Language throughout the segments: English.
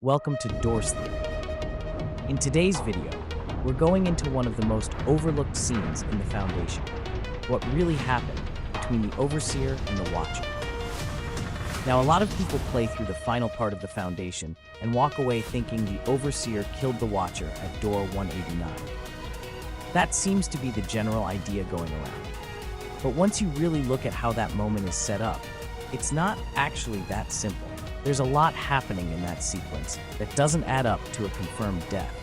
Welcome to Door Sleep. In today's video, we're going into one of the most overlooked scenes in the Foundation. What really happened between the Overseer and the Watcher. Now, a lot of people play through the final part of the Foundation and walk away thinking the Overseer killed the Watcher at Door 189. That seems to be the general idea going around. But once you really look at how that moment is set up, it's not actually that simple. There's a lot happening in that sequence that doesn't add up to a confirmed death.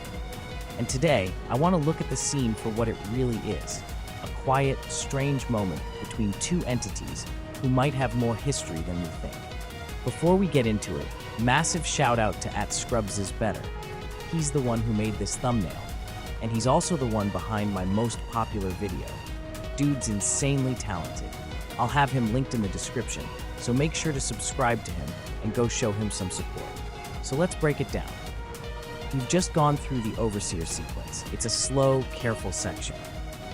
And today, I want to look at the scene for what it really is, a quiet, strange moment between two entities who might have more history than we think. Before we get into it, massive shout out to @ScrubsIsBetter. He's the one who made this thumbnail, and he's also the one behind my most popular video. Dude's insanely talented. I'll have him linked in the description, so make sure to subscribe to him and go show him some support. So let's break it down. You've just gone through the Overseer sequence. It's a slow, careful section.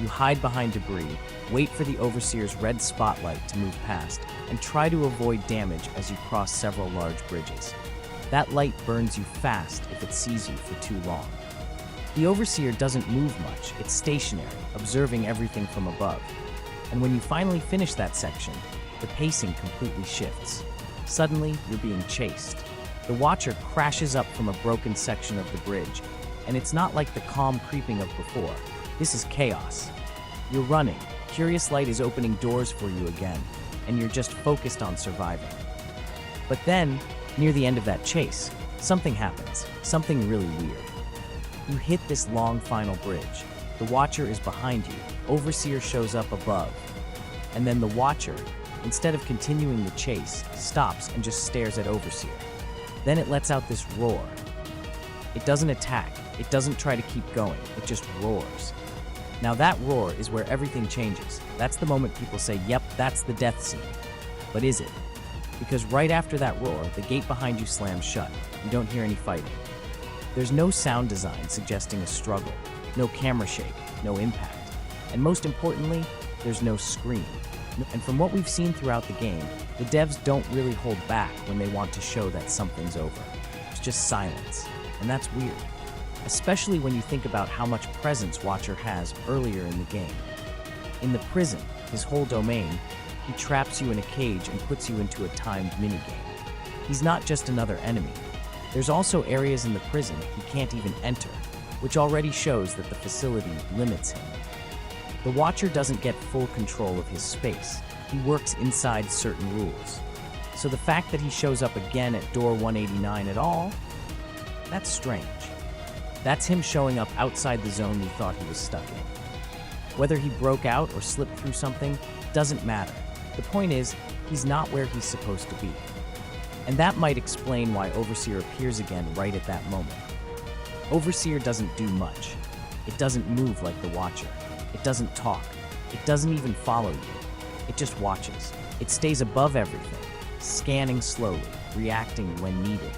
You hide behind debris, wait for the Overseer's red spotlight to move past, and try to avoid damage as you cross several large bridges. That light burns you fast if it sees you for too long. The Overseer doesn't move much. It's stationary, observing everything from above. And when you finally finish that section, the pacing completely shifts. Suddenly, you're being chased. The Watcher crashes up from a broken section of the bridge, and it's not like the calm creeping of before. This is chaos. You're running. Curious Light is opening doors for you again, and you're just focused on surviving. But then, near the end of that chase, something happens. Something really weird. You hit this long final bridge. The Watcher is behind you. Overseer shows up above. And then the Watcher, instead of continuing the chase, stops and just stares at Overseer. Then it lets out this roar. It doesn't attack. It doesn't try to keep going. It just roars. Now that roar is where everything changes. That's the moment people say, yep, that's the death scene. But is it? Because right after that roar, the gate behind you slams shut. You don't hear any fighting. There's no sound design suggesting a struggle, no camera shake, no impact. And most importantly, there's no scream. And from what we've seen throughout the game, the devs don't really hold back when they want to show that something's over. It's just silence. And that's weird. Especially when you think about how much presence Watcher has earlier in the game. In the prison, his whole domain, he traps you in a cage and puts you into a timed minigame. He's not just another enemy. There's also areas in the prison he can't even enter, which already shows that the facility limits him. The Watcher doesn't get full control of his space. He works inside certain rules. So the fact that he shows up again at Door 189 at all, that's strange. That's him showing up outside the zone we thought he was stuck in. Whether he broke out or slipped through something doesn't matter. The point is, he's not where he's supposed to be. And that might explain why Overseer appears again right at that moment. Overseer doesn't do much. It doesn't move like the Watcher. It doesn't talk. It doesn't even follow you. It just watches. It stays above everything, scanning slowly, reacting when needed.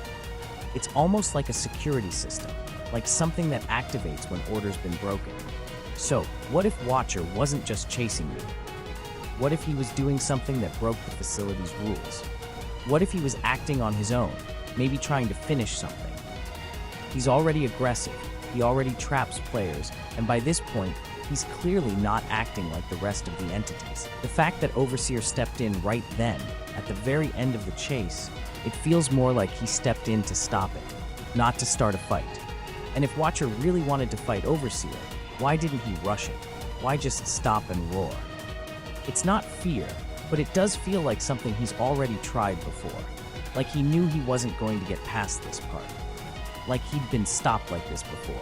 It's almost like a security system, like something that activates when order's been broken. So, what if Watcher wasn't just chasing you? What if he was doing something that broke the facility's rules? What if he was acting on his own, maybe trying to finish something? He's already aggressive, he already traps players, and by this point, he's clearly not acting like the rest of the entities. The fact that Overseer stepped in right then, at the very end of the chase, it feels more like he stepped in to stop it, not to start a fight. And if Watcher really wanted to fight Overseer, why didn't he rush it? Why just stop and roar? It's not fear, but it does feel like something he's already tried before. Like he knew he wasn't going to get past this part. Like he'd been stopped like this before.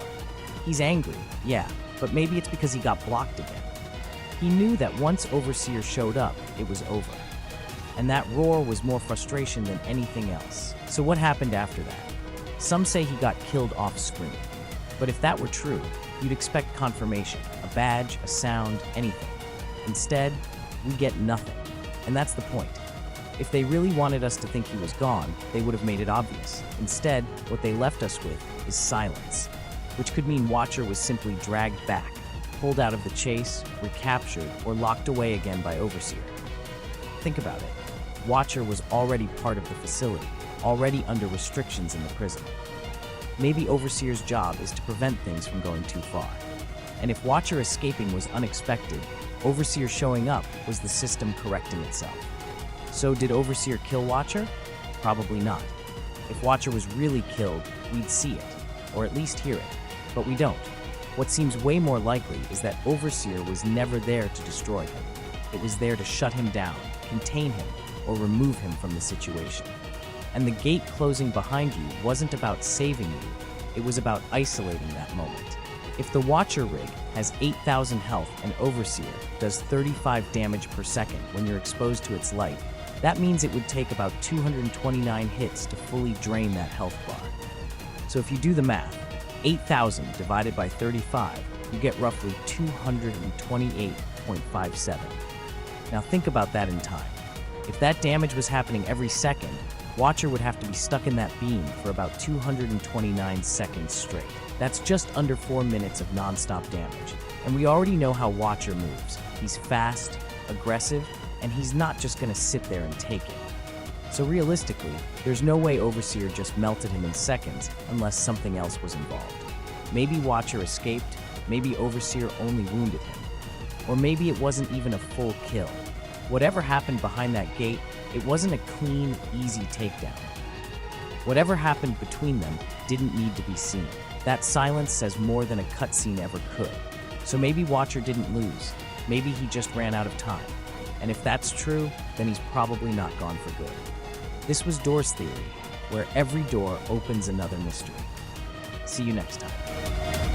He's angry, yeah, but maybe it's because he got blocked again. He knew that once Overseer showed up, it was over. And that roar was more frustration than anything else. So what happened after that? Some say he got killed off screen. But if that were true, you'd expect confirmation, a badge, a sound, anything. Instead, we get nothing. And that's the point. If they really wanted us to think he was gone, they would have made it obvious. Instead, what they left us with is silence, which could mean Watcher was simply dragged back, pulled out of the chase, recaptured, or locked away again by Overseer. Think about it. Watcher was already part of the facility. already under restrictions in the prison. Maybe Overseer's job is to prevent things from going too far. And if Watcher escaping was unexpected, Overseer showing up was the system correcting itself. So did Overseer kill Watcher? Probably not. If Watcher was really killed, we'd see it, or at least hear it, but we don't. What seems way more likely is that Overseer was never there to destroy him. It was there to shut him down, contain him, or remove him from the situation. And the gate closing behind you wasn't about saving you, it was about isolating that moment. If the Watcher rig has 8,000 health and Overseer does 35 damage per second when you're exposed to its light, that means it would take about 229 hits to fully drain that health bar. So if you do the math, 8,000 divided by 35, you get roughly 228.57. Now think about that in time. If that damage was happening every second, Watcher would have to be stuck in that beam for about 229 seconds straight. That's just under 4 minutes of non-stop damage. And we already know how Watcher moves. He's fast, aggressive, and he's not just gonna sit there and take it. So realistically, there's no way Overseer just melted him in seconds unless something else was involved. Maybe Watcher escaped, maybe Overseer only wounded him, or maybe it wasn't even a full kill. Whatever happened behind that gate, it wasn't a clean, easy takedown. Whatever happened between them didn't need to be seen. That silence says more than a cutscene ever could. So maybe Watcher didn't lose. Maybe he just ran out of time. And if that's true, then he's probably not gone for good. This was Doors Theory, where every door opens another mystery. See you next time.